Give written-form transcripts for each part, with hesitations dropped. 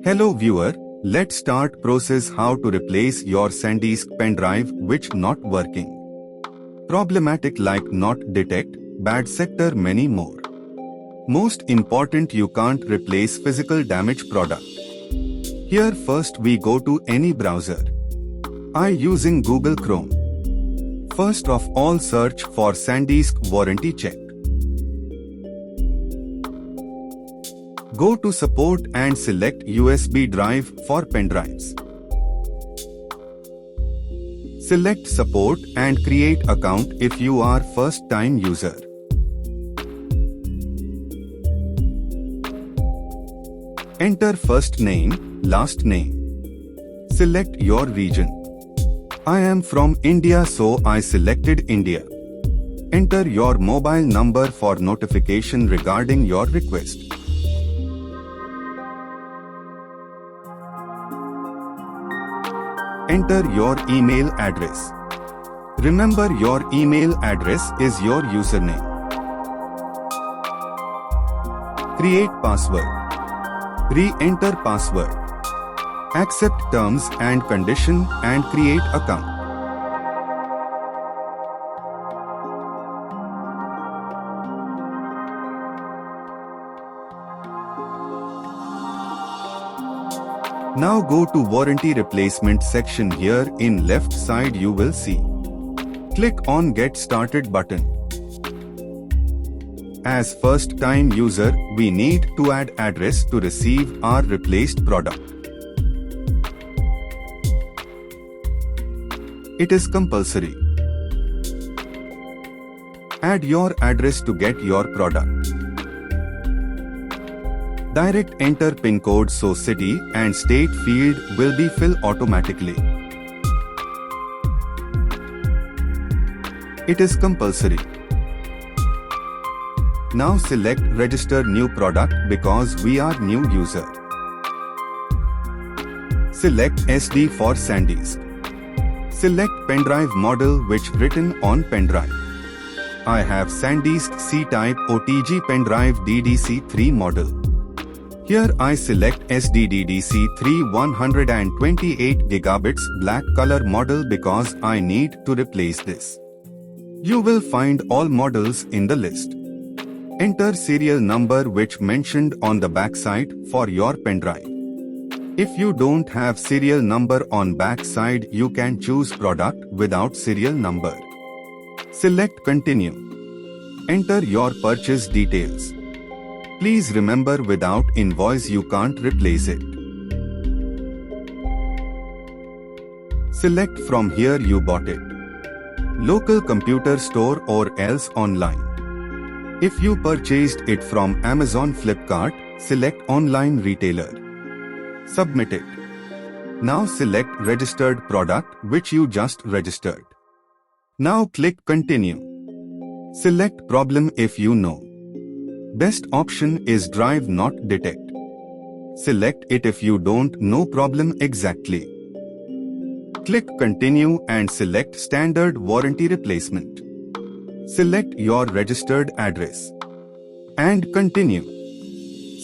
Hello viewer, let's start process how to replace your SanDisk pendrive which not working. Problematic like not detect, bad sector many more. Most important you can't replace physical damage product. Here first we go to any browser. I using Google Chrome. First of all search for SanDisk warranty check. Go to support and select USB drive for pendrives. Select support and create account if you are first time user. Enter first name, last name. Select your region. I am from India so I selected India. Enter your mobile number for notification regarding your request. Enter your email address. Remember your email address is your username. Create password. Re-enter password. Accept terms and condition and create account. Now go to warranty replacement section. Here in left side you will see. Click on get started button. As first time user, we need to add address to receive our replaced product. It is compulsory. Add your address to get your product. Direct enter pin code so city and state field will be filled automatically. It is compulsory. Now select register new product because we are new user. Select SD for SanDisk. Select pendrive model which written on pendrive. I have SanDisk C-type OTG pendrive DDC3 model. Here I select SDDDC3 128 gigabits black color model because I need to replace this. You will find all models in the list. Enter serial number which mentioned on the backside for your pendrive. If you don't have serial number on backside, you can choose product without serial number. Select continue. Enter your purchase details. Please remember without invoice you can't replace it. Select from here you bought it. Local computer store or else online. If you purchased it from Amazon Flipkart, select online retailer. Submit it. Now select registered product which you just registered. Now click continue. Select problem if you know. Best option is drive not detect. Select it if you don't know problem exactly. Click continue and select standard warranty replacement. Select your registered address. And continue.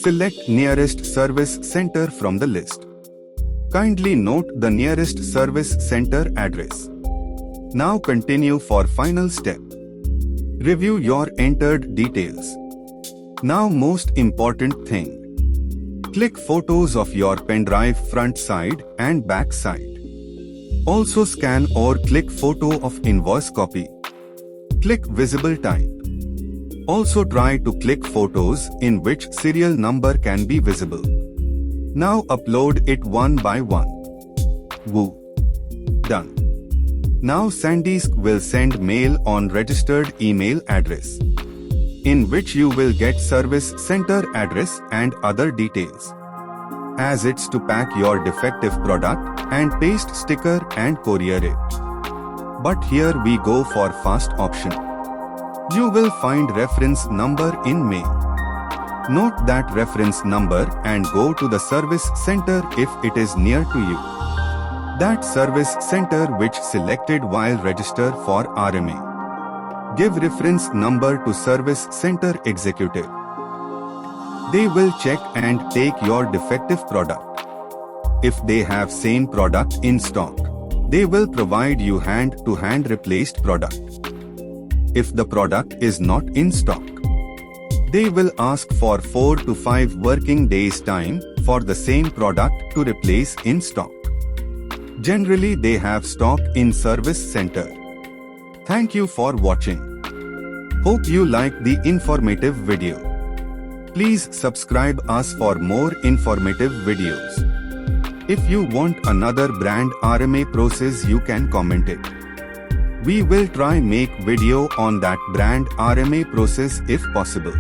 Select nearest service center from the list. Kindly note the nearest service center address. Now continue for final step. Review your entered details. Now most important thing. Click photos of your pendrive front side and back side. Also scan or click photo of invoice copy. Click visible type. Also try to click photos in which serial number can be visible. Now upload it one by one. Woo! Done. Now SanDisk will send mail on registered email address, in which you will get service center address and other details. As it's to pack your defective product and paste sticker and courier it. But here we go for fast option. You will find reference number in mail. Note that reference number and go to the service center if it is near to you. That service center which selected while register for RMA. Give reference number to service center executive. They will check and take your defective product. If they have same product in stock, they will provide you hand-to-hand replaced product. If the product is not in stock, they will ask for 4 to 5 working days time for the same product to replace in stock. Generally, they have stock in service center. Thank you for watching. Hope you liked the informative video. Please subscribe us for more informative videos. If you want another brand RMA process, you can comment it. We will try make video on that brand RMA process if possible.